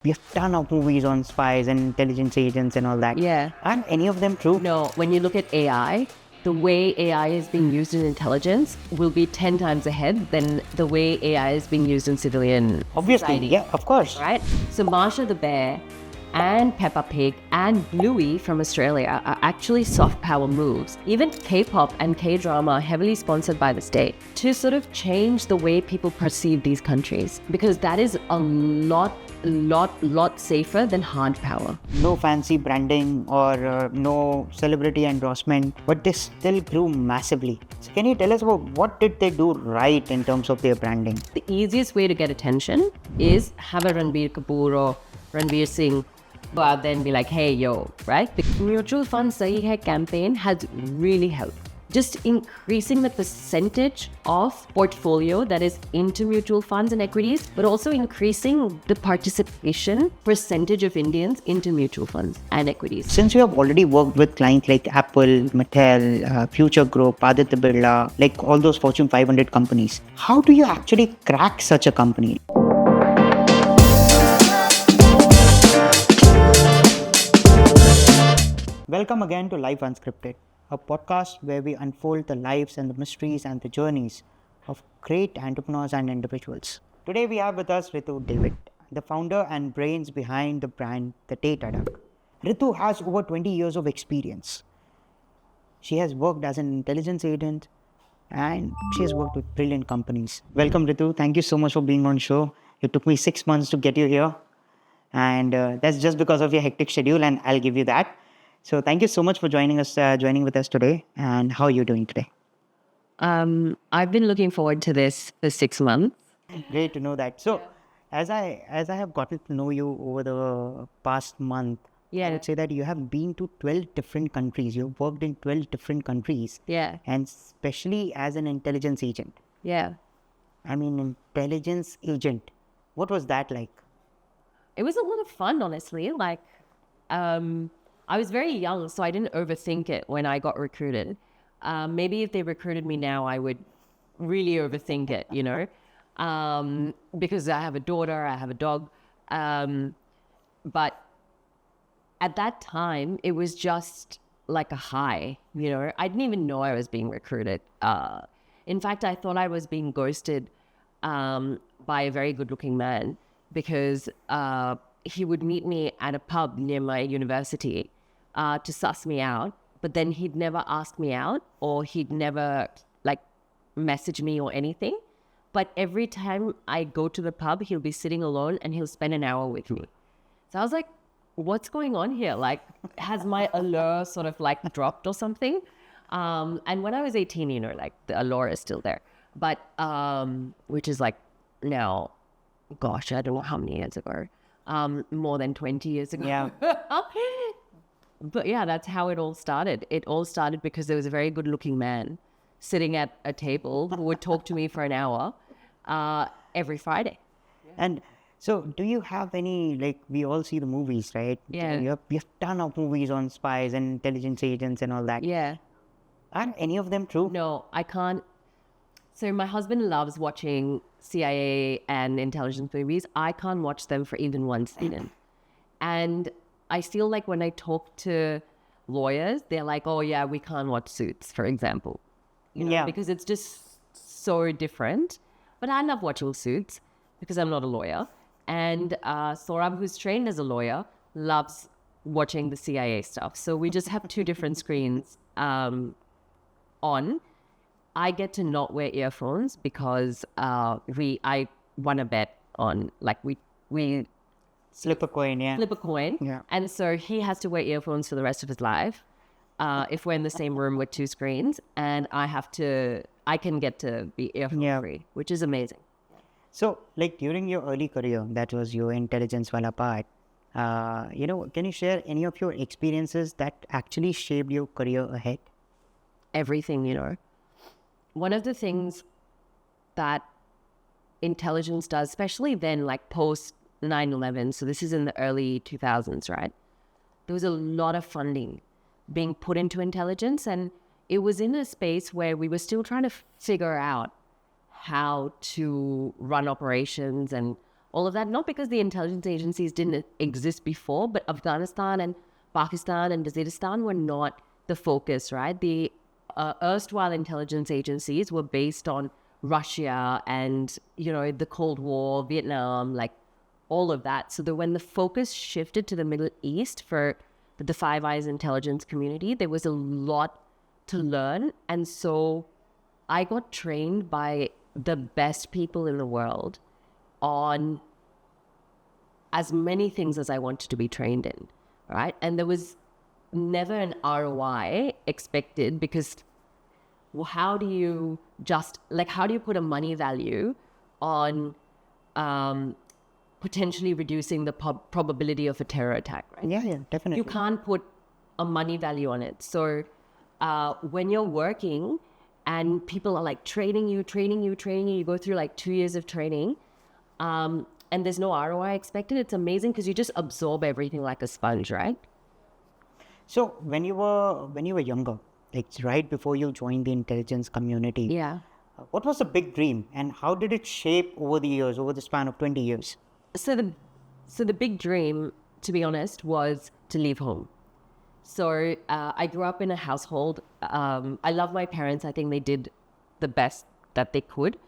We have ton of movies on spies and intelligence agents and all that. Yeah. Aren't any of them true? No, when you look at AI, the way AI is being used in intelligence will be 10 times ahead than the way AI is being used in civilian Obviously, society. yeah, of course. Right? So Marsha the Bear and Peppa Pig and Bluey from Australia are actually soft power moves. Even K-pop and K-drama are heavily sponsored by the state to sort of change the way people perceive these countries, because that is a lot safer than hard power. No fancy branding or no celebrity endorsement, but they still grew massively. So can you tell us about what did they do right in terms of their branding? The easiest way to get attention is have a Ranbir Kapoor or Ranveer Singh go out there and be like, hey, yo, right? The Mutual Fund Sahi Hai campaign has really helped. Just increasing the percentage of portfolio that is into mutual funds and equities, but also increasing the participation percentage of Indians into mutual funds and equities. Since you have already worked with clients like Apple, Mattel, Future Group, Aditya Birla, like all those Fortune 500 companies, how do you actually crack such a company? Welcome again to Life Unscripted, a podcast where we unfold the lives and the mysteries and the journeys of great entrepreneurs and individuals. Today we have with us Ritu David, the founder and brains behind the brand The Data Duck. Ritu has over 20 years of experience. She has worked as an intelligence agent and she has worked with brilliant companies. Welcome Ritu, thank you so much for being on show. It took me 6 months to get you here, and that's just because of your hectic schedule, and I'll give you that. So thank you so much for joining with us today. And how are you doing today? I've been looking forward to this for 6 months. Great to know that. So, as I have gotten to know you over the past month, I would say that you have been to 12 different countries. You've worked in 12 different countries. Yeah. And especially as an intelligence agent. Yeah. I mean, intelligence agent. What was that like? It was a lot of fun, honestly. I was very young, so I didn't overthink it when I got recruited. Maybe if they recruited me now, I would really overthink it, because I have a daughter, I have a dog. But at that time, it was just like a high, I didn't even know I was being recruited. In fact, I thought I was being ghosted by a very good-looking man, because he would meet me at a pub near my university to suss me out, but then he'd never ask me out, or he'd never message me or anything. But every time I go to the pub, he'll be sitting alone and he'll spend an hour with me. So I was like, what's going on here? Has my allure sort of dropped or something? And when I was 18, the allure is still there, but which is now, gosh, I don't know how many years ago. More than 20 years ago. Yeah. But yeah, that's how it all started. It all started because there was a very good looking man sitting at a table who would talk to me for an hour every Friday. And so do you have any, we all see the movies, right? Yeah. You have ton of movies on spies and intelligence agents and all that. Yeah. Aren't any of them true? No, I can't. So my husband loves watching CIA and intelligence movies. I can't watch them for even one second. And I feel like when I talk to lawyers, they're like, oh yeah, we can't watch Suits, for example. Because it's just so different. But I love watching Suits because I'm not a lawyer. And Saurabh, who's trained as a lawyer, loves watching the CIA stuff. So we just have two different screens on. I get to not wear earphones because I won a bet on we Flip a coin, yeah. flip a coin, Yeah. and so he has to wear earphones for the rest of his life. If we're in the same room with two screens, and I can get to be earphone free, which is amazing. So, during your early career, that was your intelligence wala part, can you share any of your experiences that actually shaped your career ahead? Everything. One of the things that intelligence does, especially then, post 9/11, so this is in the early 2000s, right? There was a lot of funding being put into intelligence, and it was in a space where we were still trying to figure out how to run operations and all of that. Not because the intelligence agencies didn't exist before, but Afghanistan and Pakistan and Waziristan were not the focus, right? The erstwhile intelligence agencies were based on Russia and, the Cold War, Vietnam, like all of that. So that when the focus shifted to the Middle East for the Five Eyes intelligence community, there was a lot to learn. And so I got trained by the best people in the world on as many things as I wanted to be trained in, right? And there was never an ROI expected because how do you put a money value on potentially reducing the probability of a terror attack, right? Yeah, definitely. You can't put a money value on it. So when you're working and people are like training you, you go through like 2 years of training, and there's no ROI expected, it's amazing because you just absorb everything like a sponge, right? So when you were younger, like right before you joined the intelligence community, Yeah. what was the big dream and how did it shape over the years, over the span of 20 years? So the big dream, to be honest, was to leave home. So I grew up in a household. I love my parents. I think they did the best that they could.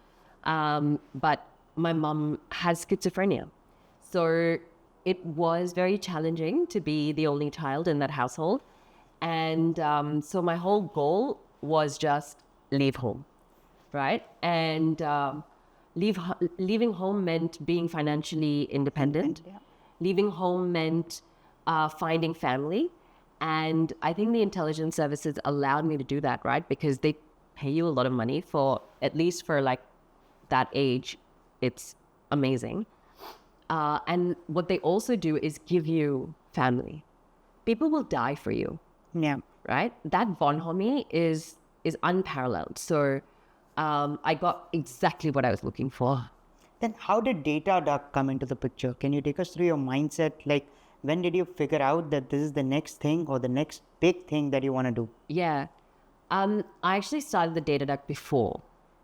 But my mom has schizophrenia. So it was very challenging to be the only child in that household. And so my whole goal was just leave home, right? And leaving home meant being financially independent. Yeah. Leaving home meant finding family. And I think the intelligence services allowed me to do that, right? Because they pay you a lot of money at least for like that age. It's amazing. And what they also do is give you family. People will die for you. Yeah. Right? That bonhomie is unparalleled. So I got exactly what I was looking for. Then how did data duck come into the picture? Can you take us through your mindset? Like when did you figure out that this is the next thing or the next big thing that you want to do? Yeah. I actually started the data duck before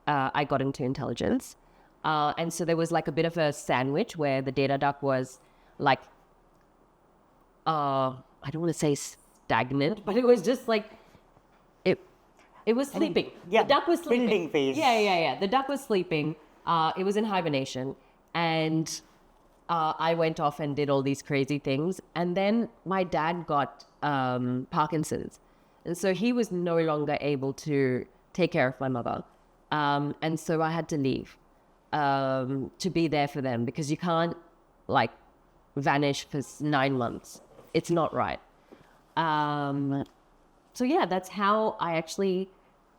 I got into intelligence. And so there was like a bit of a sandwich where the data duck was like, I don't want to say stagnant, but it was just like, it was sleeping. Yeah, the duck was sleeping. building phase. Yeah. The duck was sleeping. It was in hibernation. And I went off and did all these crazy things. And then my dad got Parkinson's. And so he was no longer able to take care of my mother. And so I had to leave to be there for them because you can't like vanish for 9 months. It's not right. So yeah, that's how I actually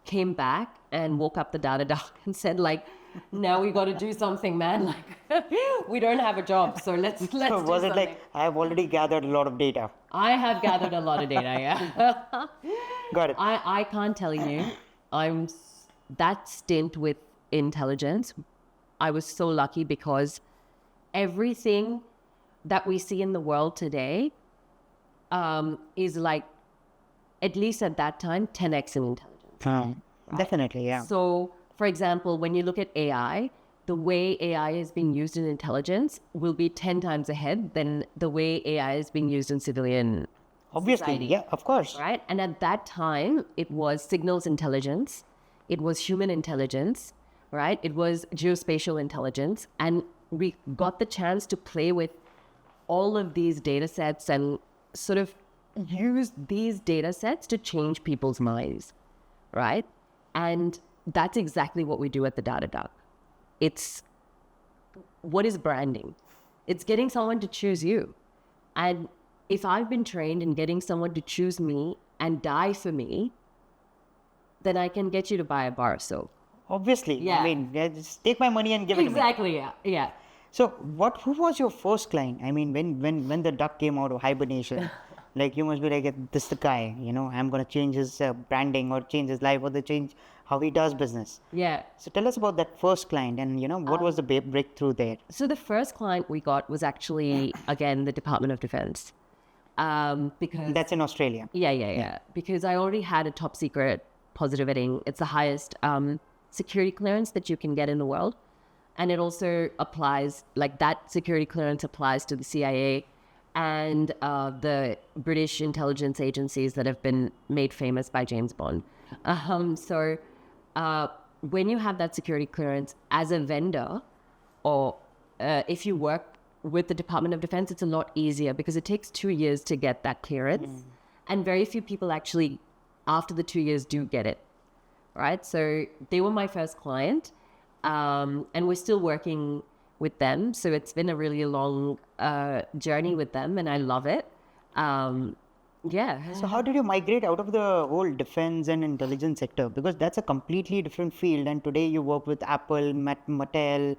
came back and woke up the data duck and said like, now we got to do something, man. Like we don't have a job, so let's So do was it something. like, I have already gathered a lot of data? I have gathered a lot of data, yeah. Got it. I can't tell you. That stint with intelligence, I was so lucky because everything that we see in the world today is like, at least at that time, 10x in intelligence. Definitely, yeah. So, for example, when you look at AI, the way AI is being used in intelligence will be 10 times ahead than the way AI is being used in civilian Obviously, society. yeah, of course. Right? And at that time, it was signals intelligence, it was human intelligence, right? It was geospatial intelligence. And we got the chance to play with all of these data sets and sort of use these data sets to change people's minds, right? And that's exactly what we do at the Data Duck. It's what is branding? It's getting someone to choose you. And if I've been trained in getting someone to choose me and die for me, then I can get you to buy a bar of soap. Obviously. Yeah. I mean, just take my money and give it to me. Exactly, yeah. So who was your first client? I mean, when the duck came out of hibernation, like you must be like, this is the guy, I'm going to change his branding or change his life or change how he does business. Yeah. So tell us about that first client and, what was the breakthrough there? So the first client we got was actually, again, the Department of Defense. Because That's in Australia. Yeah. Because I already had a top secret positive vetting. It's the highest security clearance that you can get in the world. And it also applies, like that security clearance applies to the CIA and the British intelligence agencies that have been made famous by James Bond. So when you have that security clearance as a vendor, or if you work with the Department of Defense, it's a lot easier because it takes 2 years to get that clearance. And very few people actually, after the 2 years, do get it, right? So they were my first client, and we're still working with them. So it's been a really long journey with them, and I love it. Yeah. So how did you migrate out of the whole defense and intelligence sector? Because that's a completely different field. And today you work with Apple, Mattel,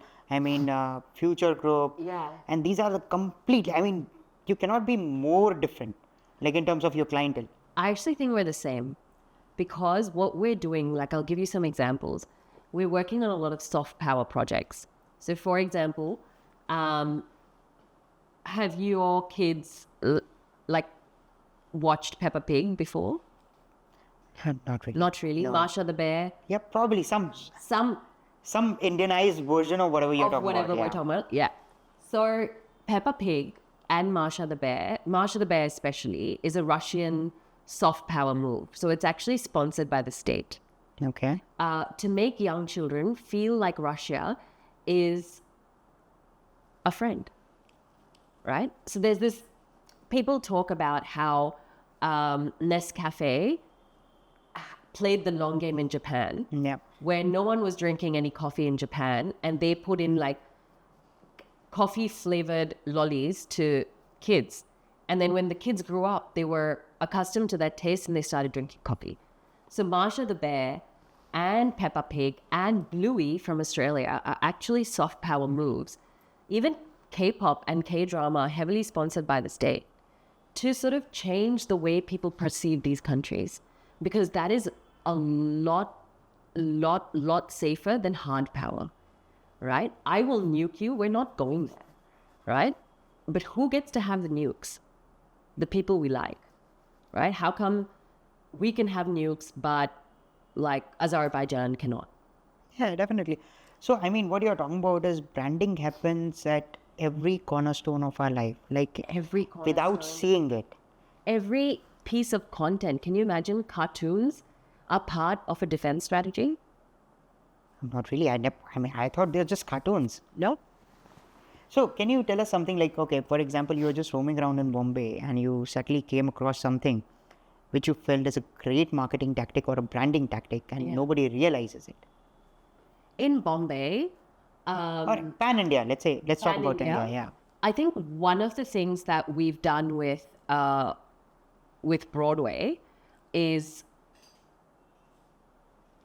Future Group. Yeah. And these are the completely, you cannot be more different, like in terms of your clientele. I actually think we're the same because what we're doing, like I'll give you some examples. We're working on a lot of soft power projects. So for example, have your kids watched Peppa Pig before? Not really. Not really. No. Masha the Bear? Yeah, probably some Indianized version of whatever you're Of talking whatever about. we're talking about. Yeah. So Peppa Pig and Masha the Bear especially, is a Russian soft power move. So it's actually sponsored by the state. Okay. To make young children feel like Russia is a friend, right? So there's this, people talk about how Nescafe played the long game in Japan, Yeah. where no one was drinking any coffee in Japan, and they put in like coffee flavored lollies to kids. And then when the kids grew up, they were accustomed to that taste and they started drinking coffee. So Masha the Bear and Peppa Pig and Bluey from Australia are actually soft power moves. Even K-pop and K-drama are heavily sponsored by the state to sort of change the way people perceive these countries, because that is a lot safer than hard power, right? I will nuke you. We're not going there, right? But who gets to have the nukes? The people we like, right? How come we can have nukes, but like Azerbaijan cannot? Yeah, definitely. So, what you're talking about is branding happens at every cornerstone of our life, like Every without seeing it. every piece of content. Can you imagine cartoons are part of a defense strategy? Not really. I thought they're just cartoons. No. So, can you tell us something like, okay, for example, you were just roaming around in Bombay and you suddenly came across something which you felt is a great marketing tactic or a branding tactic and nobody realizes it? In Bombay, Or pan India, let's say, let's talk about Pan-India. India, yeah. I think one of the things that we've done with Broadway is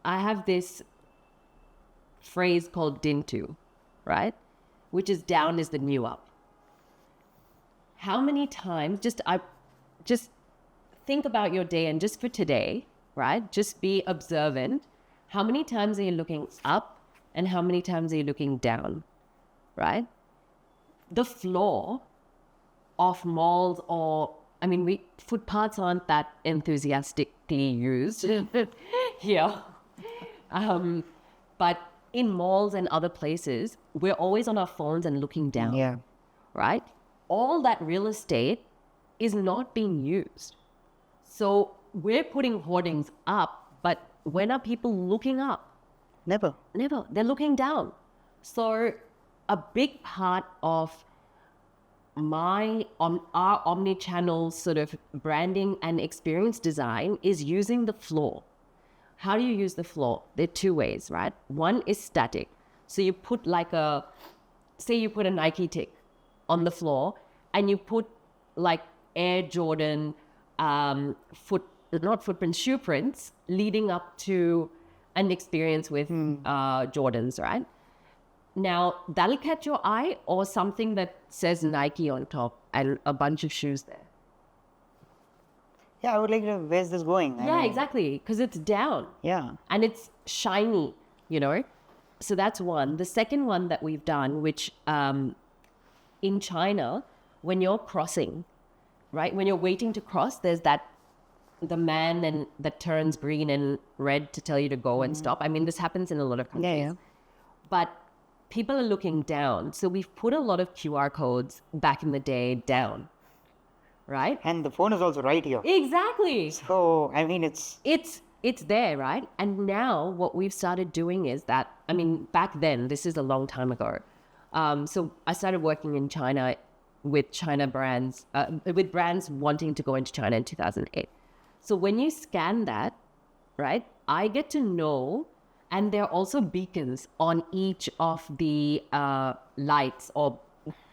I have this phrase called Dintu, right? Which is down is the new up. How many times, just think about your day, and just for today, right? Just be observant. How many times are you looking up and how many times are you looking down, right? The floor of malls, or footpaths aren't that enthusiastically used here. But in malls and other places, we're always on our phones and looking down, Yeah. right? All that real estate is not being used. So we're putting hoardings up, but when are people looking up? Never. Never. They're looking down. So a big part of our omni-channel sort of branding and experience design is using the floor. How do you use the floor? There are two ways, right? One is static. So you put say you put a Nike tick on the floor and you put like Air Jordan shoe prints leading up to an experience with Jordans, right? Now, that'll catch your eye, or something that says Nike on top and a bunch of shoes there. Yeah, I would like to, where's this going? Exactly, because it's down. Yeah. And it's shiny, So that's one. The second one that we've done, which in China, when you're crossing, right? When you're waiting to cross, there's the man that turns green and red to tell you to go and stop. This happens in a lot of countries. Yeah. But people are looking down. So we've put a lot of QR codes back in the day down, right? And the phone is also right here. Exactly. So, I mean, It's there, right? And now what we've started doing is that, I mean, back then, this is a long time ago. So I started working in China with China brands, with brands wanting to go into China in 2008. So when you scan that, right, I get to know, and there are also beacons on each of the lights or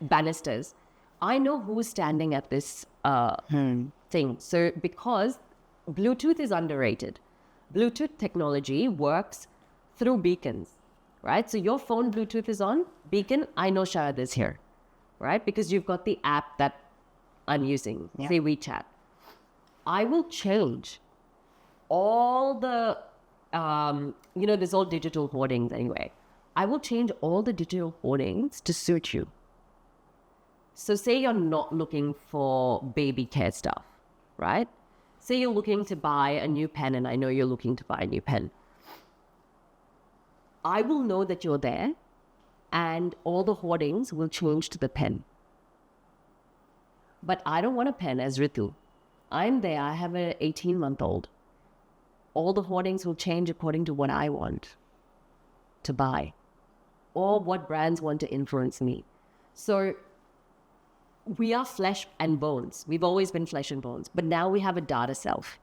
banisters. I know who's standing at this thing. So because Bluetooth is underrated. Bluetooth technology works through beacons, right? So your phone Bluetooth is on, beacon, I know Shahad is here, right? Because you've got the app that I'm using, say WeChat. I will change all the, there's all digital hoardings anyway. I will change all the digital hoardings to suit you. So say you're not looking for baby care stuff, right? Say you're looking to buy a new pen, and I know you're looking to buy a new pen. I will know that you're there, and all the hoardings will change to the pen. But I don't want a pen as Ritu. I'm there, I have an 18-month-old. All the hoardings will change according to what I want to buy, or what brands want to influence me. So we are flesh and bones. We've always been flesh and bones, but now we have a data self,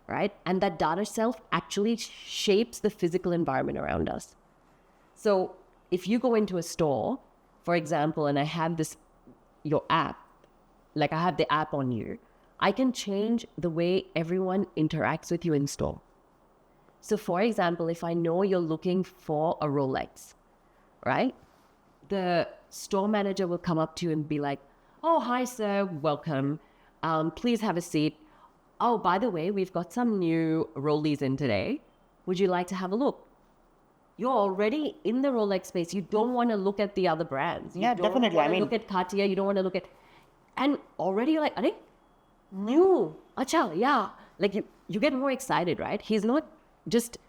right? And that data self actually shapes the physical environment around us. So if you go into a store, for example, and I have your app, like I have the app on you, I can change the way everyone interacts with you in store. So for example, if I know you're looking for a Rolex, right? The store manager will come up to you and be like, "Oh, hi, sir. Welcome. Please have a seat. Oh, by the way, we've got some new Rollies in today. Would you like to have a look?" You're already in the Rolex space. You don't want to look at the other brands. You don't definitely. want to look at Cartier. You don't want to look at... And already you're like, "Are new? Acha, yeah." Like you get more excited, right? He's not just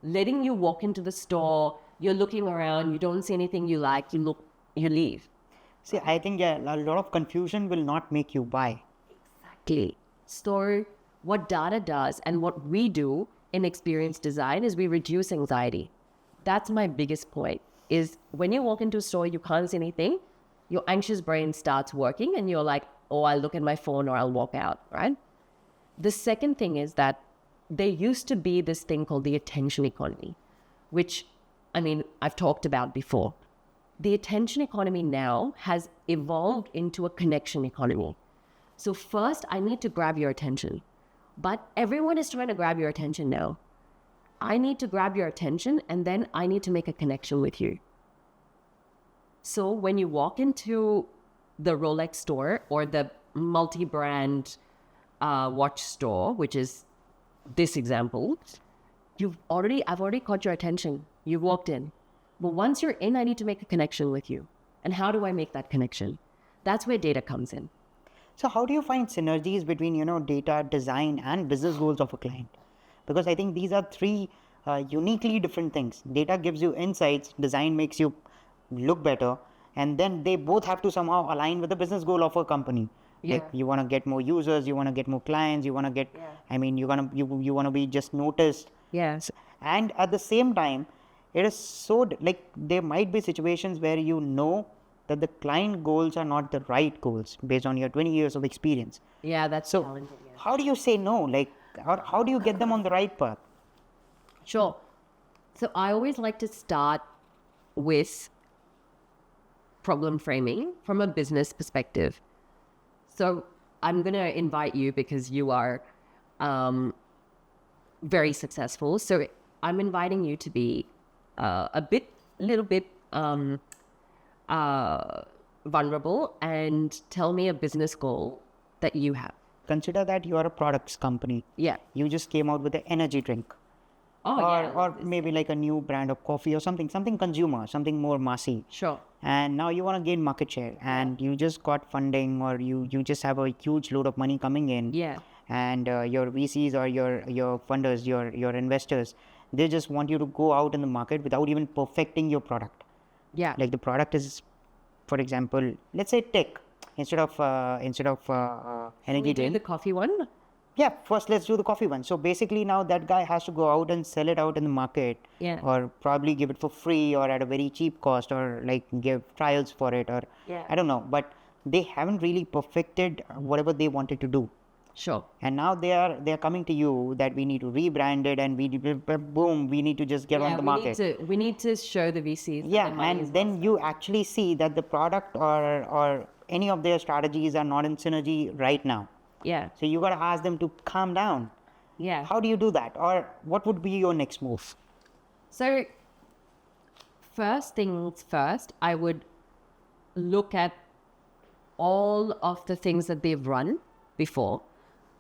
letting you walk into the store. You're looking around. You don't see anything you like. You leave. See, I think a lot of confusion will not make you buy. Exactly. So what data does and what we do in experience design is we reduce anxiety. That's my biggest point, is when you walk into a store, you can't see anything, your anxious brain starts working and you're like, "Oh, I'll look at my phone or I'll walk out," right? The second thing is that there used to be this thing called the attention economy, which, I mean, I've talked about before. The attention economy now has evolved into a connection economy. So first, I need to grab your attention. But everyone is trying to grab your attention now. I need to grab your attention, and then I need to make a connection with you. So when you walk into the Rolex store or the multi-brand watch store, which is this example, I've already caught your attention. You've walked in. But once you're in, I need to make a connection with you. And how do I make that connection? That's where data comes in. So how do you find synergies between, data, design, and business goals of a client? Because I think these are three uniquely different things. Data gives you insights, design makes you look better, and then they both have to somehow align with the business goal of a company. Yeah. Like you want to get more users, you want to get more clients, you want to get, you want to be just noticed. Yes. And at the same time, it is so like there might be situations where that the client goals are not the right goals based on your 20 years of experience. Yeah, that's So challenging. Yeah. how do you say no? Like how do you get them on the right path? Sure. So I always like to start with problem framing from a business perspective. So I'm going to invite you because you are very successful. So I'm inviting you to be little bit vulnerable and tell me a business goal that you have. Consider that you are a products company. Yeah. You just came out with an energy drink. Or maybe like a new brand of coffee or something consumer, something more massy. Sure. And now you want to gain market share and you just got funding or you just have a huge load of money coming in. Yeah. And your VCs or your funders, your investors, they just want you to go out in the market without even perfecting your product. Yeah. Like the product is, for example, let's say tech instead of energy We do drink. the coffee one. Yeah, first let's do the coffee one. So basically now that guy has to go out and sell it out in the market, Yeah. or probably give it for free or at a very cheap cost, or like give trials for it, or Yeah. I don't know. But they haven't really perfected whatever they wanted to do. Sure. And now they are coming to you that we need to rebrand it, and boom, we need to just get on the market. We need to show the VCs. Yeah, that the money is and well then you actually see that the product or any of their strategies are not in synergy right now. Yeah. So you got to ask them to calm down. Yeah. How do you do that? Or what would be your next move? So, first things first, I would look at all of the things that they've run before,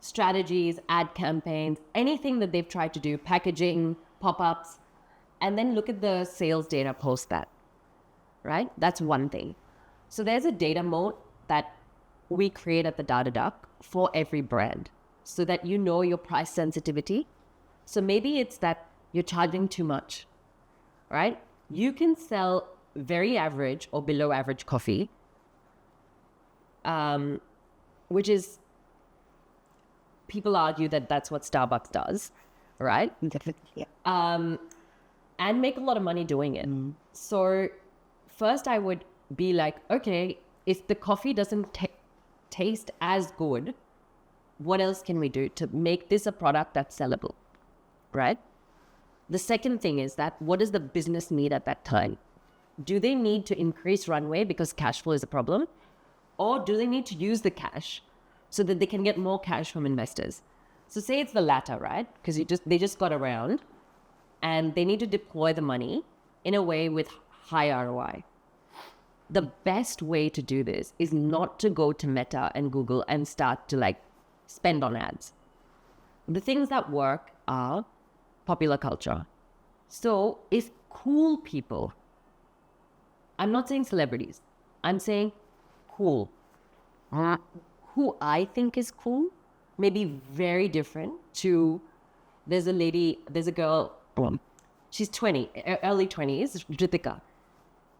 strategies, ad campaigns, anything that they've tried to do, packaging, pop-ups, and then look at the sales data post that, right? That's one thing. So there's a data moat that we create at the Data Duck for every brand so that you know your price sensitivity. So maybe it's that you're charging too much, right? You can sell very average or below average coffee, which is, people argue that that's what Starbucks does, right? Yeah. And make a lot of money doing it. So first I would be like, okay, if the coffee doesn't taste as good, what else can we do to make this a product that's sellable, right? The second thing is that what does the business need at that time? Do they need to increase runway because cash flow is a problem? Or do they need to use the cash so that they can get more cash from investors? So say it's the latter, right? Because they just got around and they need to deploy the money in a way with high ROI. The best way to do this is not to go to Meta and Google and start to like spend on ads. The things that work are popular culture. So if cool people, I'm not saying celebrities, I'm saying cool, who I think is cool, may be very different to, there's a girl, she's 20, early 20s, Ritika.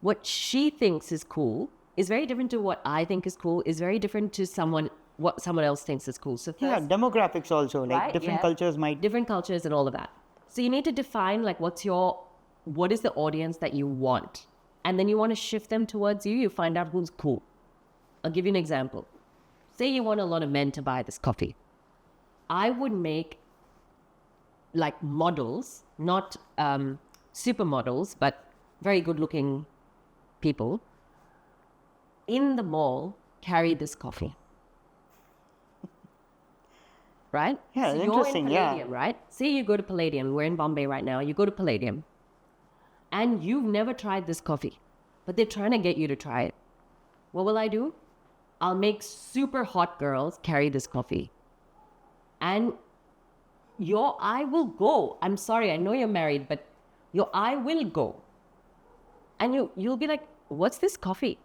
What she thinks is cool is very different to what I think is cool, is very different to what someone else thinks is cool. So Yeah, demographics also, like right, different yeah. cultures might. Different cultures and all of that. So you need to define like what is the audience that you want? And then you want to shift them towards you. You find out who's cool. I'll give you an example. Say you want a lot of men to buy this coffee. I would make like models, not supermodels, but very good looking people in the mall carry this coffee. Right? Yeah, so interesting, you're in yeah. Palladium, right? Say you go to Palladium. We're in Bombay right now. You go to Palladium. And you've never tried this coffee. But they're trying to get you to try it. What will I do? I'll make super hot girls carry this coffee. And your eye will go. I'm sorry, I know you're married, but your eye will go. And you'll be like, what's this coffee?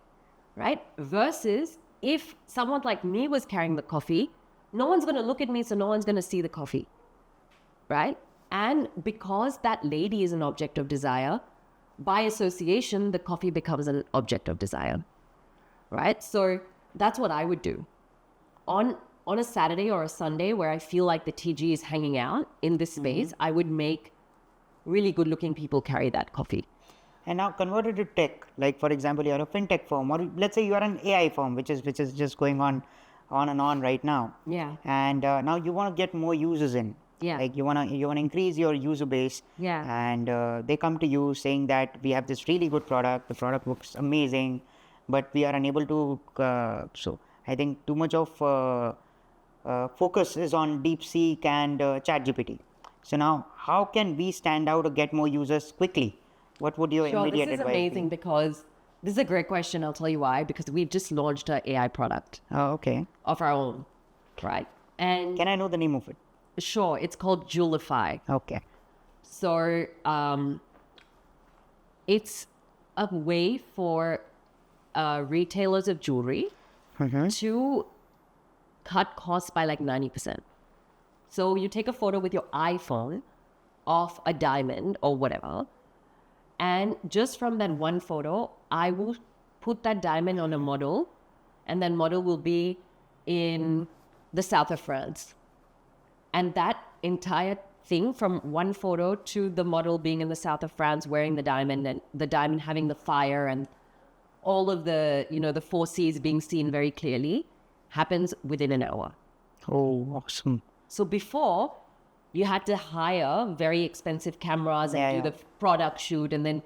Right? Versus if someone like me was carrying the coffee, no one's going to look at me, so no one's going to see the coffee. Right? And because that lady is an object of desire, by association, the coffee becomes an object of desire. Right? So that's what I would do. On a Saturday or a Sunday where I feel like the TG is hanging out in this space, I would make really good looking people carry that coffee. And now convert it to tech. Like for example, you're a fintech firm, or let's say you are an AI firm, which is just going on and on right now. Yeah. And now you want to get more users in. Yeah. Like you wanna increase your user base. Yeah. And they come to you saying that we have this really good product. The product looks amazing, but we are unable to. So I think too much of focus is on DeepSeek and ChatGPT. So now, how can we stand out or get more users quickly? What would your immediate this is advice amazing be? because this is a great question. I'll tell you why. Because we've just launched an AI product Oh, okay. of our own, right? And Can I know the name of it? sure, it's called Jewelify. Okay. So it's a way for retailers of jewelry to cut costs by like 90%. So you take a photo with your iPhone of a diamond or whatever, And just from that one photo, I will put that diamond on a model, and that model will be in the south of France. And that entire thing, from one photo to the model being in the south of France wearing the diamond, and the diamond having the fire and all of the, the four C's being seen very clearly, happens within an hour. Oh, awesome. So before, you had to hire very expensive cameras and do the product shoot and then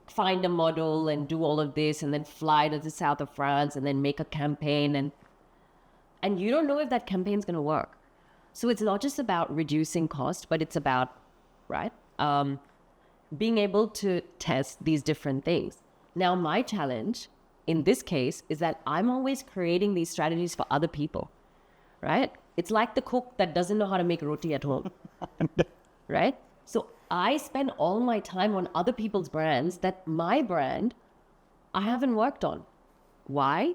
find a model and do all of this and then fly to the south of France and then make a campaign. And you don't know if that campaign's going to work. So it's not just about reducing cost, but it's about, being able to test these different things. Now, my challenge in this case is that I'm always creating these strategies for other people, right? It's like the cook that doesn't know how to make roti at home, right? So I spend all my time on other people's brands that my brand I haven't worked on. Why?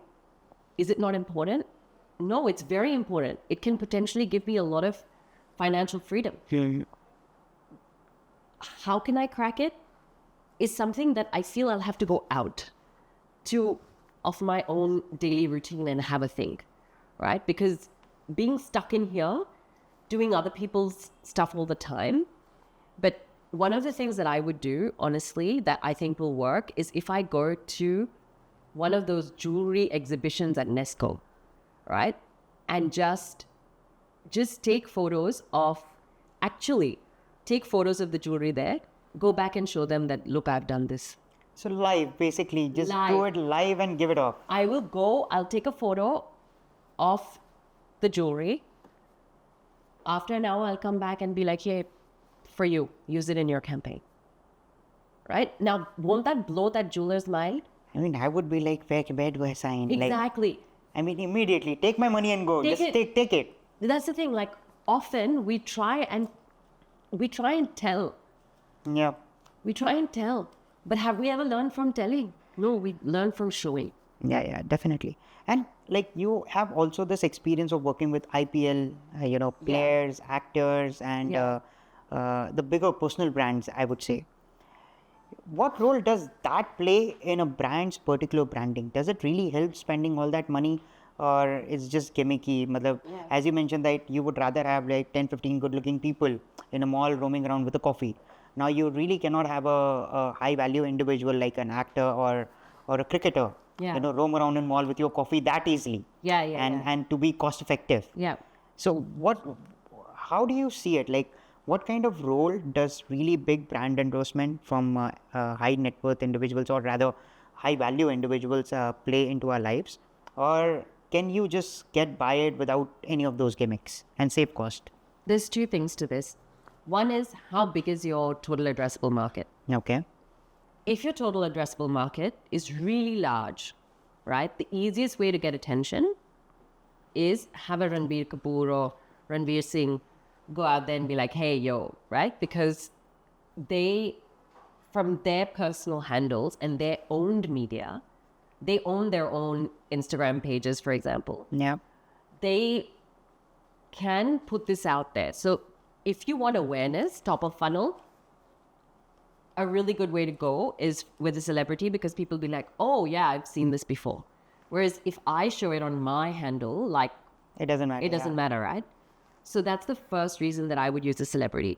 Is it not important? No, it's very important. It can potentially give me a lot of financial freedom. Yeah. How can I crack it? Is something that I feel I'll have to go out to of my own daily routine and have a think, right? Because being stuck in here, doing other people's stuff all the time. But one of the things that I would do, honestly, that I think will work is if I go to one of those jewelry exhibitions at Nesco, right? And just take photos of, take photos of the jewelry there, go back and show them that, look, I've done this. So live, basically, just do it live and give it off. I'll take a photo of the jewelry. After an hour, I'll come back and be like, hey, for you, use it in your campaign. Right? Now, won't that blow that jeweler's mind? I mean, I would be like, where do I sign? Exactly. Like, I mean, immediately, take my money and go. Take it. That's the thing. Like, often we try and tell. Yeah. We try and tell. But have we ever learned from telling? No, we learn from showing. Yeah, definitely. And like you have also this experience of working with IPL, players, actors, and the bigger personal brands, I would say. What role does that play in a brand's particular branding? Does it really help spending all that money, or it's just gimmicky? As you mentioned that you would rather have like 10, 15 good-looking people in a mall roaming around with a coffee. Now you really cannot have a high-value individual like an actor or a cricketer, roam around in mall with your coffee that easily. And to be cost-effective. Yeah. So how do you see it? Like, what kind of role does really big brand endorsement from high net worth individuals, or rather high value individuals, play into our lives? Or can you just get by it without any of those gimmicks and save cost? There's two things to this. One is, how big is your total addressable market? Okay. If your total addressable market is really large, right, the easiest way to get attention is have a Ranbir Kapoor or Ranveer Singh go out there and be like, hey, yo, right? Because they, from their personal handles and their owned media, they own their own Instagram pages, for example. Yeah. They can put this out there. So if you want awareness, top of funnel, a really good way to go is with a celebrity, because people be like, oh, yeah, I've seen this before. Whereas if I show it on my handle, like, it doesn't matter. It doesn't matter, right? So that's the first reason that I would use a celebrity.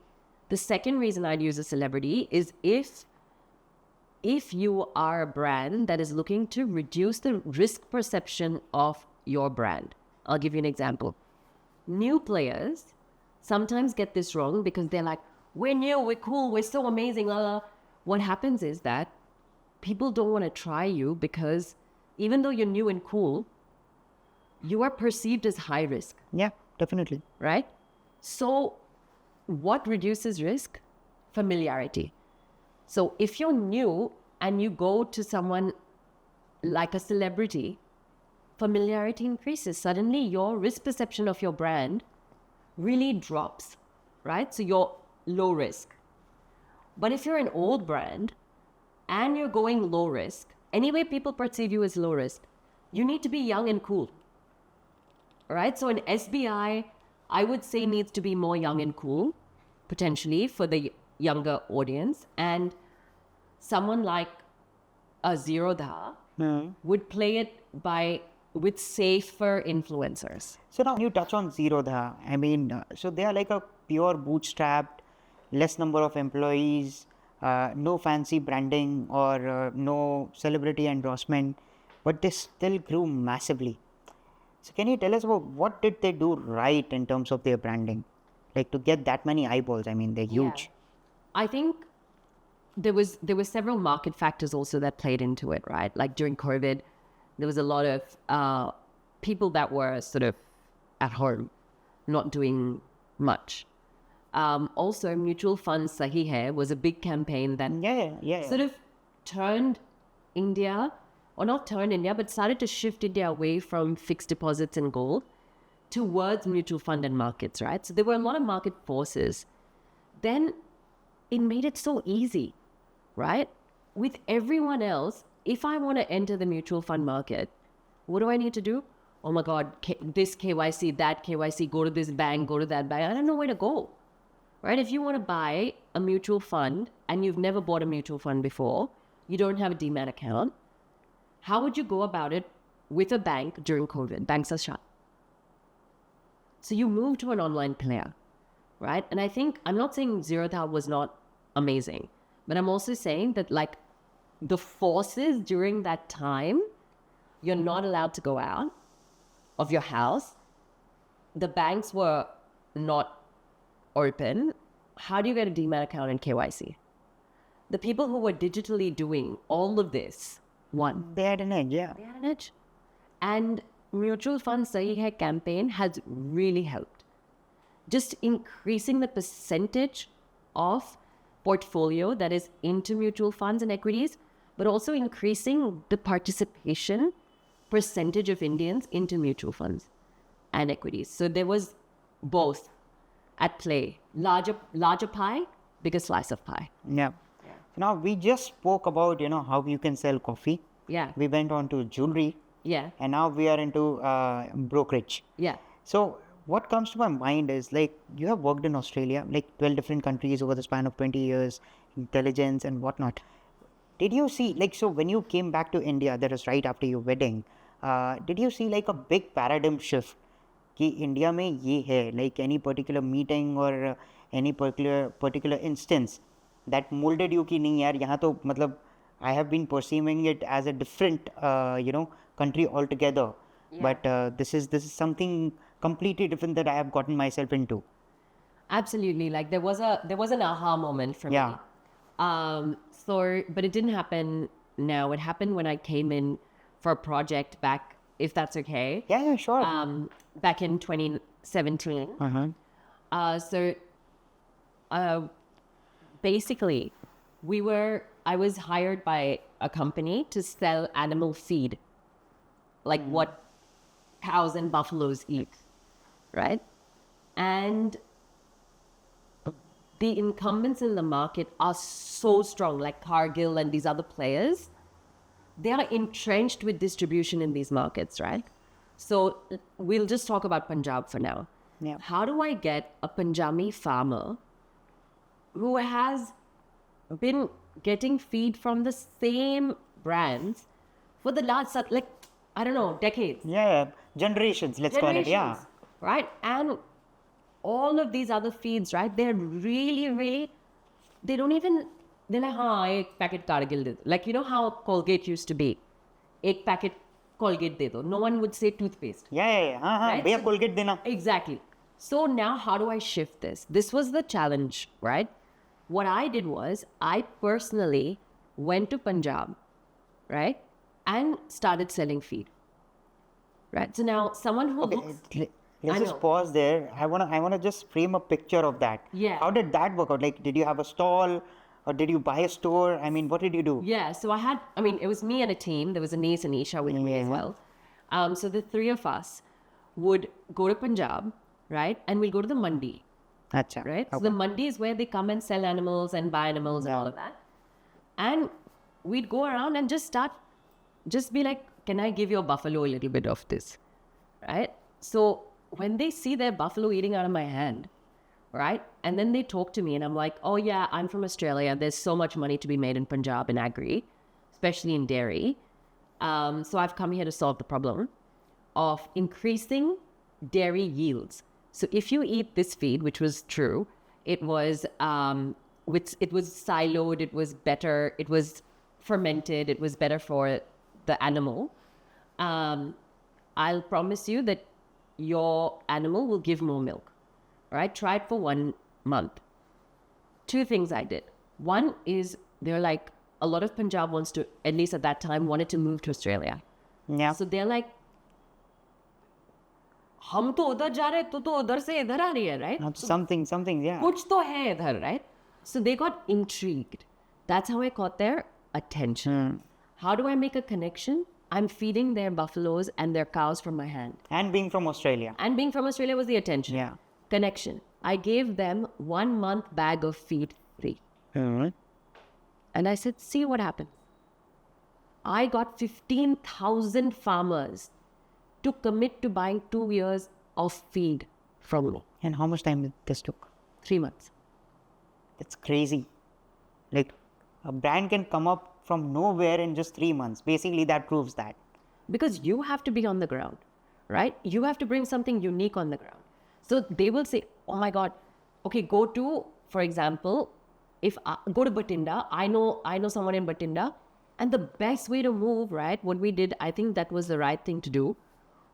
The second reason I'd use a celebrity is if you are a brand that is looking to reduce the risk perception of your brand. I'll give you an example. New players sometimes get this wrong because they're like, we're new, we're cool, we're so amazing, la la. What happens is that people don't want to try you because even though you're new and cool, you are perceived as high risk. Yeah, definitely. Right? So what reduces risk? Familiarity. So if you're new and you go to someone like a celebrity, familiarity increases. Suddenly your risk perception of your brand really drops, right? So you're low risk. But if you're an old brand and you're going low risk, anyway people perceive you as low risk, you need to be young and cool. Right? So an SBI, I would say, needs to be more young and cool, potentially, for the younger audience. And someone like a Zerodha would play it with safer influencers. So now you touch on Zerodha. I mean, so they are like a pure bootstrapped, less number of employees, no fancy branding or no celebrity endorsement, but they still grew massively. So can you tell us about what did they do right in terms of their branding? Like to get that many eyeballs, I mean, they're huge. I think there were several market factors also that played into it, right? Like during COVID, there was a lot of people that were sort of at home, not doing much. Also, mutual funds Sahi Hai was a big campaign that sort of turned India, or not turned India, but started to shift India away from fixed deposits and gold towards mutual fund and markets, right? So there were a lot of market forces. Then it made it so easy, right? With everyone else, if I want to enter the mutual fund market, what do I need to do? Oh my God, this KYC, that KYC, go to this bank, go to that bank. I don't know where to go, right? If you want to buy a mutual fund and you've never bought a mutual fund before, you don't have a demat account, how would you go about it with a bank during COVID? Banks are shut. So you move to an online player, right? And I think, I'm not saying Zerodha was not amazing, but I'm also saying that like the forces during that time, you're not allowed to go out of your house. The banks were not open. How do you get a demat account and KYC? The people who were digitally doing all of this won. They had an edge, yeah. They had an edge. And mutual fund Sahi Hai campaign has really helped. Just increasing the percentage of portfolio that is into mutual funds and equities, but also increasing the participation percentage of Indians into mutual funds and equities. So there was both at play. Larger pie, bigger slice of pie. Yeah. So now we just spoke about, how you can sell coffee. Yeah. We went on to jewelry. Yeah. And now we are into brokerage. Yeah. So what comes to my mind is like you have worked in Australia, like 12 different countries over the span of 20 years, intelligence and whatnot. Did you see, like, so when you came back to India, that was right after your wedding, did you see like a big paradigm shift? कि India में ये है, like any particular meeting or any particular instance that molded you कि नहीं यार यहाँ तो मतलब I have been perceiving it as a different country altogether, but this is something completely different that I have gotten myself into. Absolutely, like there was an aha moment for me. So but it didn't happen now. It happened when I came in for a project back, if that's okay. Yeah, sure. Back in 2017. Basically, I was hired by a company to sell animal feed, like what cows and buffaloes eat, right? And the incumbents in the market are so strong, like Cargill and these other players. They are entrenched with distribution in these markets, right? So we'll just talk about Punjab for now. Yeah. How do I get a Punjabi farmer who has been getting feed from the same brands for the last, like, I don't know, decades? Yeah, generations, let's call it, yeah. Right? And all of these other feeds, right, they're really, really, they're like, हाँ, एक packet Cargill दे दो. Like, you know how Colgate used to be? एक packet Colgate दे दो. No one would say toothpaste. Yeah. Right? भैया Colgate देना. Exactly. So now how do I shift this? This was the challenge, right? What I did was I personally went to Punjab, right? And started selling feed. Right? So now someone who looks... Let's just pause there. I wanna just frame a picture of that. Yeah. How did that work out? Like, did you have a stall or did you buy a store? I mean, what did you do? Yeah, so it was me and a team. There was Anis and Isha with me as well. So the three of us would go to Punjab, right? And we'll go to the mandi, Achha. right? Okay. So the mandi is where they come and sell animals and buy animals and all of that. And we'd go around and just be like, can I give your buffalo a little bit of this, right? So when they see their buffalo eating out of my hand, right? And then they talk to me and I'm like, oh yeah, I'm from Australia. There's so much money to be made in Punjab in agri, especially in dairy. So I've come here to solve the problem of increasing dairy yields. So if you eat this feed, which was true, it was siloed, it was better, it was fermented, it was better for the animal. I'll promise you that your animal will give more milk. All right, try it for 1 month. 2 things I did. One is they're like, a lot of Punjab wants to, at least at that time, wanted to move to Australia. Yeah. So they're like, हम तो उधर जा रहे तो उधर से इधर आ रही है, right? Something, yeah. कुछ तो है इधर, right? So they got intrigued. That's how I caught their attention. How do I make a connection? I'm feeding their buffaloes and their cows from my hand. And being from Australia. And being from Australia was the attention. Yeah. Connection. I gave them 1 month bag of feed free. And I said, see what happens. I got 15,000 farmers to commit to buying 2 years of feed from me. And how much time this took? 3 months. That's crazy. Like, a brand can come up from nowhere in just 3 months. Basically, that proves that. Because you have to be on the ground, right? You have to bring something unique on the ground. So they will say, oh my God, okay, go to, for example, if I go to Bathinda, I know someone in Bathinda, and the best way to move, right, what we did, I think that was the right thing to do,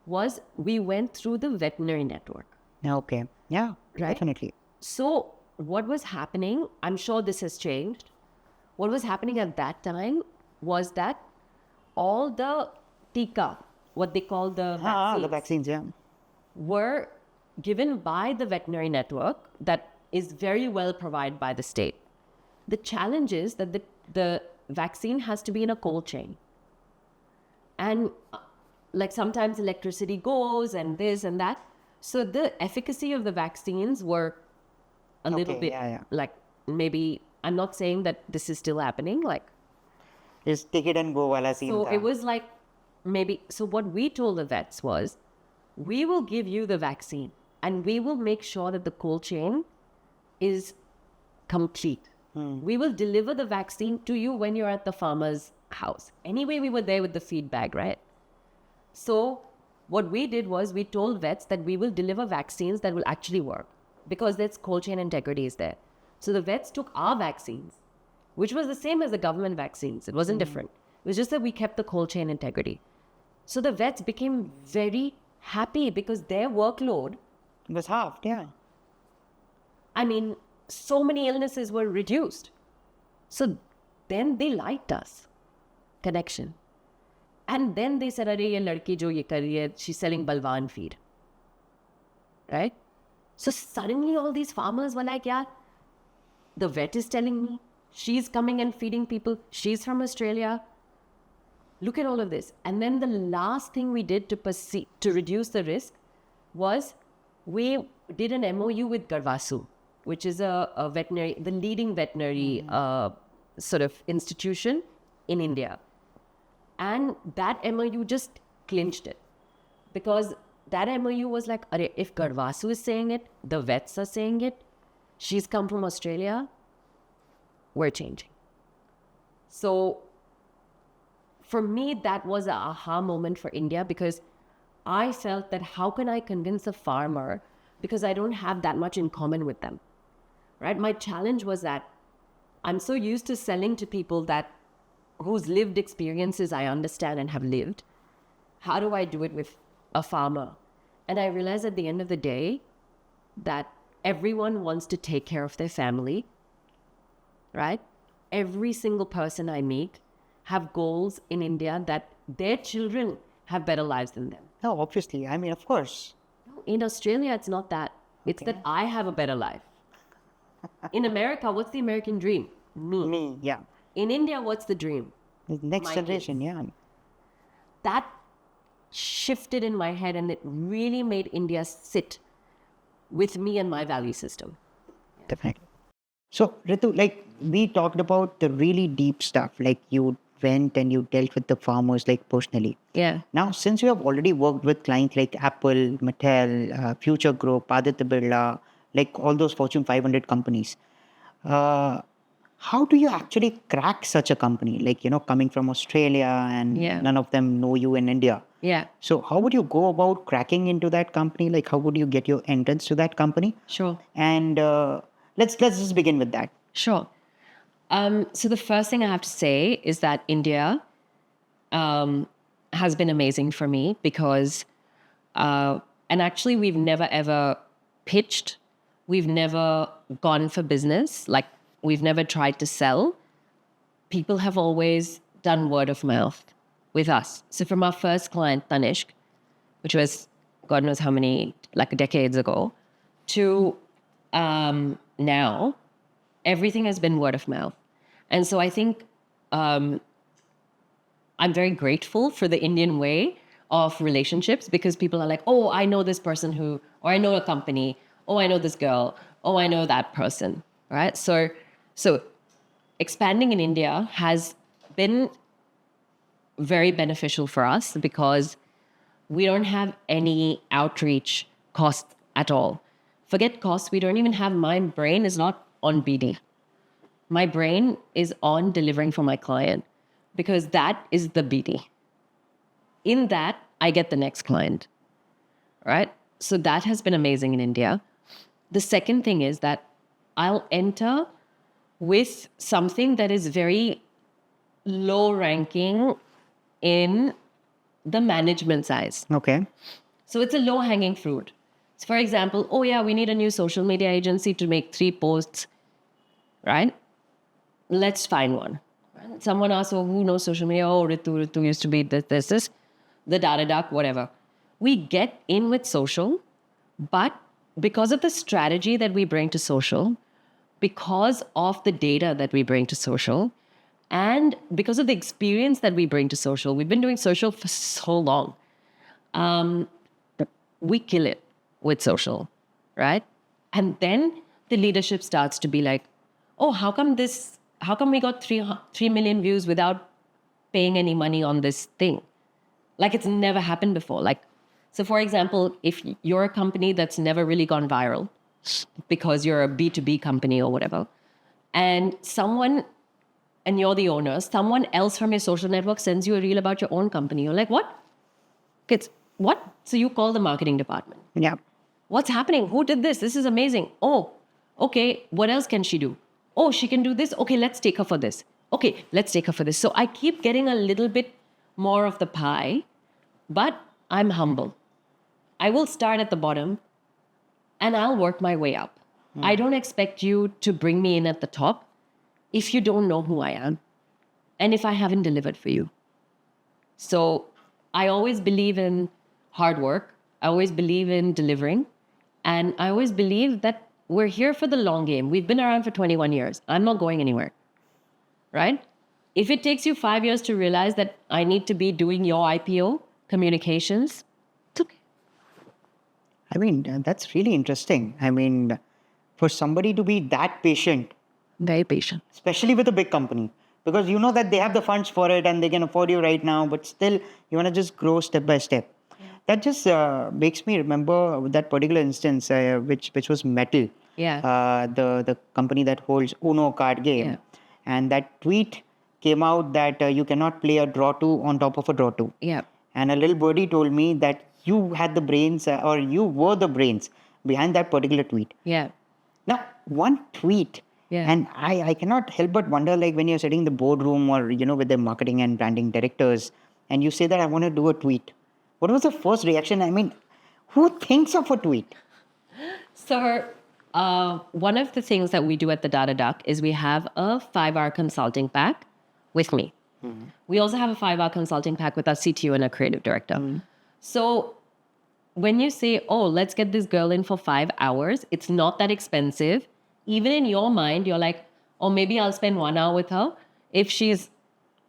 was we went through the veterinary network. Okay. Yeah, Right? definitely. So what was happening, I'm sure this has changed. What was happening at that time was that all the tika, what they call the vaccines, The vaccines, yeah. were given by the veterinary network that is very well provided by the state. The challenge is that the vaccine has to be in a cold chain. And like sometimes electricity goes and this and that. So the efficacy of the vaccines were a little bit like maybe, I'm not saying that this is still happening. Like, Just take it and go wala scene so tha. it was like maybe, so what we told the vets was, we will give you the vaccine and we will make sure that the cold chain is complete. We will deliver the vaccine to you when you're at the farmer's house. Anyway, we were there with the feed bag, right? So what we did was we told vets that we will deliver vaccines that will actually work because that's cold chain integrity is there. So the vets took our vaccines, which was the same as the government vaccines. It wasn't different. It was just that we kept the cold chain integrity. So the vets became very happy because their workload, It was halved, yeah. I mean, so many illnesses were reduced. So then they liked us. Connection. And then they said, "Arey, ye ladki jo ye kar rahi hai, she's selling Balwan feed." Right? So suddenly all these farmers were like, yeah, the vet is telling me, she's coming and feeding people, she's from Australia. Look at all of this. And then the last thing we did to reduce the risk was we did an MOU with Garvasu, which is a veterinary, the leading veterinary sort of institution in India. And that MOU just clinched it. Because that MOU was like, if Garvasu is saying it, the vets are saying it, she's come from Australia, we're changing. So for me, that was an aha moment for India because I felt that how can I convince a farmer because I don't have that much in common with them, right? My challenge was that I'm so used to selling to people that whose lived experiences I understand and have lived. How do I do it with a farmer? And I realized at the end of the day that everyone wants to take care of their family, right? Every single person I meet have goals in India that their children have better lives than them. No, obviously. I mean, of course. In Australia, it's not that. It's that I have a better life. In America, what's the American dream? Me. Yeah. In India, what's the dream? The next My generation, yeah. That shifted in my head and it really made India sit with me and my value system. Definitely. So, Ritu, like we talked about the really deep stuff, like you went and you dealt with the farmers like personally. Yeah. Now, since you have already worked with clients like Apple, Mattel, Future Group, Aditya Birla, like all those Fortune 500 companies. Uh, how do you actually crack such a company? Like, coming from Australia and Yeah. none of them know you in India. Yeah. So how would you go about cracking into that company? Like, how would you get your entrance to that company? Sure. And let's just begin with that. Sure. So the first thing I have to say is that India has been amazing for me because, and actually we've never ever pitched. We've never gone for business. Like we've never tried to sell. People have always done word of mouth with us. So from our first client, Tanishq, which was God knows how many, like decades ago, to now, everything has been word of mouth. And so I think I'm very grateful for the Indian way of relationships because people are like, oh, I know this person who, or I know a company, oh, I know this girl, oh, I know that person, right? So expanding in India has been very beneficial for us because we don't have any outreach cost at all. Forget costs, we don't even have, my brain is not on BD. My brain is on delivering for my client because that is the BD. In that, I get the next client, right? So that has been amazing in India. The second thing is that I'll enter with something that is very low ranking in the management size. Okay. So it's a low hanging fruit. So for example, oh yeah, we need a new social media agency to make 3 posts, right? Let's find one. Someone asks, oh, who knows social media? Oh, Ritu used to be this, the data duck, whatever. We get in with social, but because of the strategy that we bring to social, because of the data that we bring to social, and because of the experience that we bring to social, we've been doing social for so long. We kill it with social, right? And then the leadership starts to be like, oh, how come we got 3 million views without paying any money on this thing? Like it's never happened before. Like, so for example, if you're a company that's never really gone viral because you're a B2B company or whatever, and you're the owner, someone else from your social network sends you a reel about your own company. You're like, what? Kids, what? So you call the marketing department. Yeah. What's happening? Who did this? This is amazing. Oh, okay. What else can she do? Oh, she can do this. Okay, let's take her for this. Okay, let's take her for this. So I keep getting a little bit more of the pie, but I'm humble. I will start at the bottom and I'll work my way up. I don't expect you to bring me in at the top if you don't know who I am and if I haven't delivered for you. So I always believe in hard work. I always believe in delivering. And I always believe that we're here for the long game. We've been around for 21 years. I'm not going anywhere, right? If it takes you 5 years to realize that I need to be doing your IPO communications, it's okay. I mean, that's really interesting. I mean, for somebody to be that patient, Very patient. especially with a big company, because you know that they have the funds for it and they can afford you right now, but still you want to just grow step by step. That just makes me remember that particular instance, which was Mattel, Yeah. the company that holds Uno card game, Yeah. and that tweet came out that you cannot play a draw two on top of a draw two. Yeah. And a little birdie told me that you had the brains, or you were the brains behind that particular tweet. Yeah. Now, one tweet, Yeah. and I cannot help but wonder, like when you're sitting in the boardroom or with the marketing and branding directors, and you say that I want to do a tweet. What was the first reaction? I mean, who thinks of a tweet? So one of the things that we do at the Data Duck is we have a 5-hour consulting pack with me. We also have a 5-hour consulting pack with our CTO and a creative director. So when you say, oh, let's get this girl in for 5 hours, it's not that expensive. Even in your mind, you're like, oh, maybe I'll spend 1 hour with her. If she's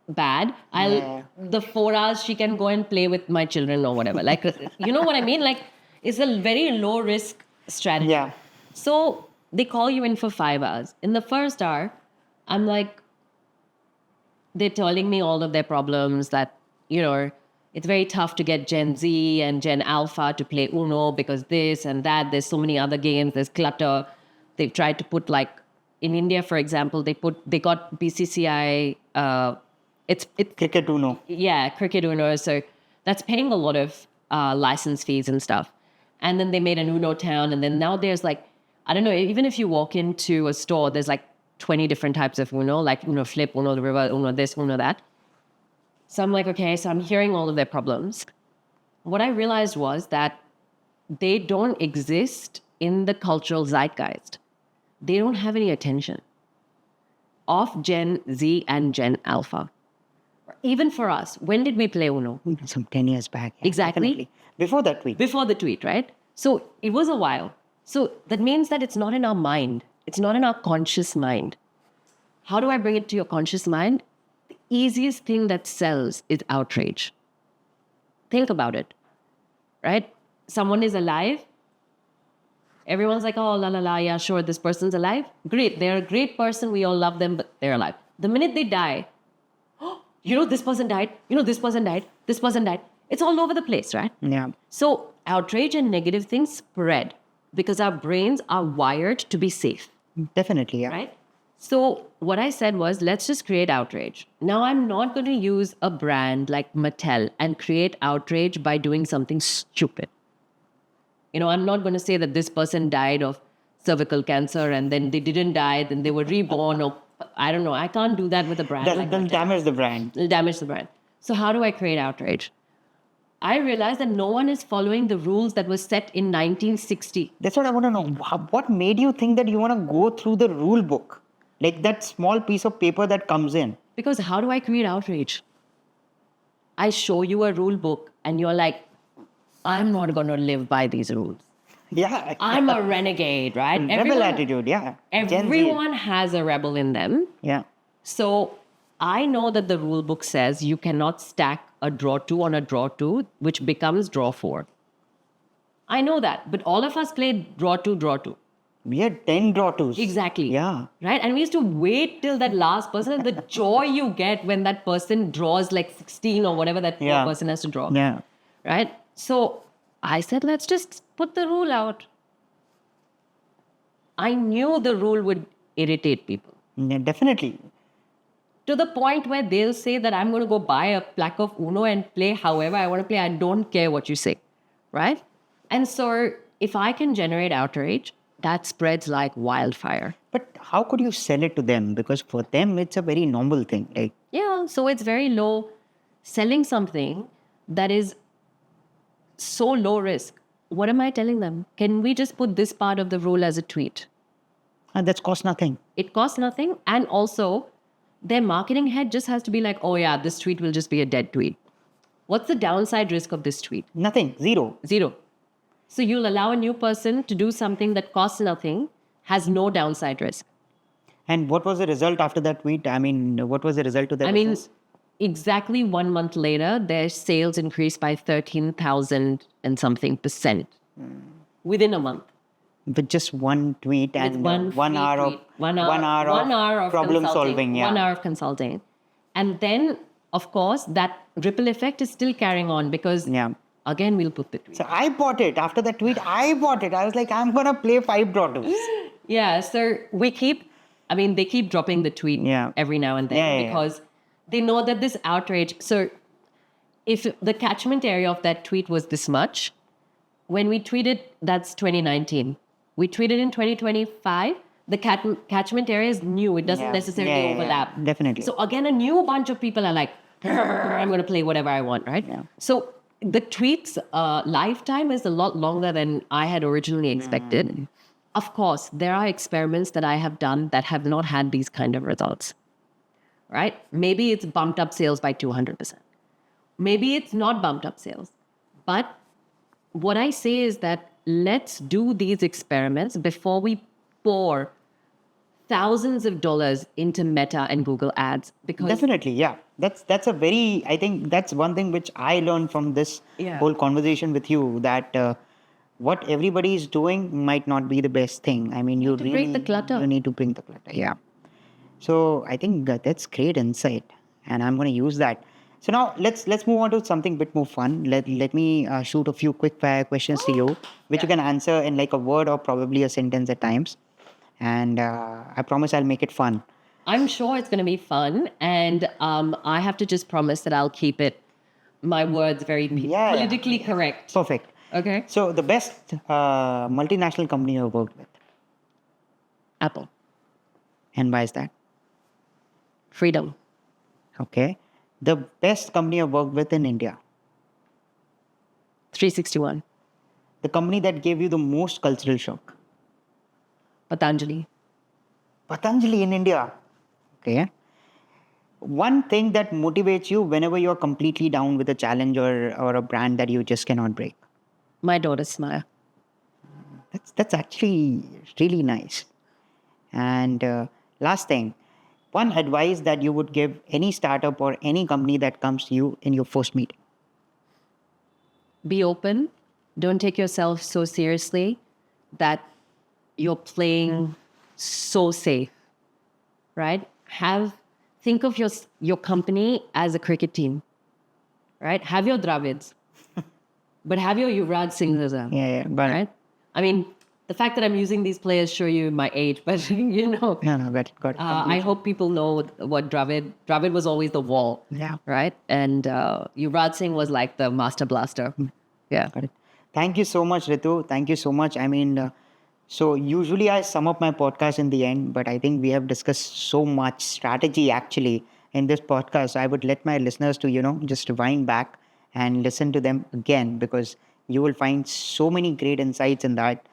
bad, the 4 hours she can go and play with my children or whatever. Like, you know what I mean? Like, it's a very low risk strategy. Yeah. So they call you in for 5 hours. In the first hour, I'm like, they're telling me all of their problems that, it's very tough to get Gen Z and Gen Alpha to play Uno because this and that. There's so many other games. There's clutter. They've tried to put like in India, for example, they got BCCI. It's Cricket Uno. yeah, cricket Uno. So that's paying a lot of license fees and stuff. And then they made an Uno town. And then now there's like, I don't know, even if you walk into a store, there's like 20 different types of Uno, like Uno Flip, Uno the River, Uno this, Uno that. So I'm like, okay, so I'm hearing all of their problems. What I realized was that they don't exist in the cultural zeitgeist. They don't have any attention of Gen Z and Gen Alpha. Even for us, when did we play Uno? Some 10 years back. Yeah, Exactly. definitely. Before that tweet. Before the tweet, right? So it was a while. So that means that it's not in our mind. It's not in our conscious mind. How do I bring it to your conscious mind? The easiest thing that sells is outrage. Think about it, right? Someone is alive. Everyone's like, oh, la, la, la, yeah, sure, this person's alive. Great, they're a great person. We all love them, but they're alive. The minute they die, oh, this person died. This person died. This person died. It's all over the place, right? Yeah. So outrage and negative things spread because our brains are wired to be safe, Definitely, yeah. right? So what I said was, let's just create outrage. Now I'm not going to use a brand like Mattel and create outrage by doing something stupid. I'm not going to say that this person died of cervical cancer and then they didn't die, then they were reborn, or I don't know. I can't do that with a brand. That'll damage the brand. It'll damage the brand. So how do I create outrage? I realized that no one is following the rules that were set in 1960. That's what I want to know. What made you think that you want to go through the rule book? Like that small piece of paper that comes in. Because how do I create outrage? I show you a rule book and you're like, I'm not going to live by these rules. Yeah. I'm a renegade, right? Rebel attitude, yeah. Gen Z. Everyone has a rebel in them. Yeah. So I know that the rule book says you cannot stack a draw 2 on a draw 2, which becomes draw 4. I know that, but all of us play draw 2, draw 2. We had 10 draw twos. Exactly. Yeah. Right? And we used to wait till that last person, and the joy you get when that person draws like 16 or whatever that poor person has to draw. Yeah. Right? So I said, let's just put the rule out. I knew the rule would irritate people. Yeah, definitely. To the point where they'll say that I'm going to go buy a pack of Uno and play however I want to play. I don't care what you say. Right? And so if I can generate outrage, that spreads like wildfire. But how could you sell it to them? Because for them, it's a very normal thing. Like, yeah, so it's very low. Selling something that is so low risk. What am I telling them? Can we just put this part of the rule as a tweet? and that's cost nothing. It costs nothing. And also, their marketing head just has to be like, oh yeah, this tweet will just be a dead tweet. What's the downside risk of this tweet? Nothing. Zero. Zero. So you'll allow a new person to do something that costs nothing, has no downside risk. And what was the result after that tweet? I mean, what was the result to that? I mean, exactly 1 month later, their sales increased by 13,000 and something percent within a month. With just one tweet With and one one free hour tweet. of 1 hour of problem consulting, solving. Yeah. 1 hour of consulting. And then, of course, that ripple effect is still carrying on because, Yeah. again, we'll put the tweet. So I bought it. After that tweet, I bought it. I was like, I'm going to play 5 draw twos. Yeah, so they keep dropping the tweet every now and then because they know that this outrage. So if the catchment area of that tweet was this much, when we tweeted, that's 2019. We tweeted in 2025, the catchment area is new. It doesn't necessarily overlap. Definitely. So again, a new bunch of people are like, I'm going to play whatever I want, right? Yeah. So the tweet's lifetime is a lot longer than I had originally expected. Of course, there are experiments that I have done that have not had these kind of results, right? Maybe it's bumped up sales by 200%. Maybe it's not bumped up sales. But what I say is that let's do these experiments before we pour thousands of dollars into Meta and Google ads. Because Definitely, yeah. That's a very, I think that's one thing which I learned from this whole conversation with you, that what everybody is doing might not be the best thing. I mean, you really break the clutter. You need to bring the clutter. Yeah. So I think that's great insight, and I'm going to use that. So now let's move on to something a bit more fun. Let me shoot a few quick fire questions to you, which you can answer in like a word or probably a sentence at times. And I promise I'll make it fun. I'm sure it's going to be fun. And I have to just promise that I'll keep my words very Yeah. politically correct. Perfect. Okay. So the best multinational company you've worked with, Apple. and why is that? Freedom. Okay. The best company I've worked with in India, 361. the company that gave you the most cultural shock, Patanjali. Patanjali in India. Okay. One thing that motivates you whenever you're completely down with a challenge or a brand that you just cannot break. My daughter, Smile. That's actually really nice. And last thing, one advice that you would give any startup or any company that comes to you in your first meeting. Be open. Don't take yourself so seriously that you're playing so safe, right? Think of your company as a cricket team, right? Have your Dravids, but have your Yuvraj Singhs as well. Yeah, but Right? I mean, the fact that I'm using these players show you my age, but no, got it, got it. I hope people know what Dravid was always the wall. Yeah. Right? And Yuvraj Singh was like the master blaster. Yeah. Got it. Thank you so much, Ritu. Thank you so much. I mean, so usually I sum up my podcast in the end, but I think we have discussed so much strategy actually in this podcast. I would let my listeners to, just rewind back and listen to them again because you will find so many great insights in that,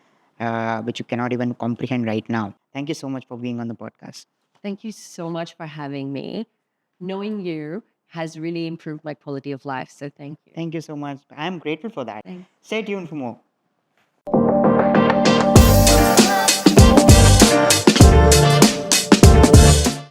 which you cannot even comprehend right now. Thank you so much for being on the podcast. Thank you so much for having me. Knowing you has really improved my quality of life. So thank you. Thank you so much. I'm grateful for that. Thanks. Stay tuned for more.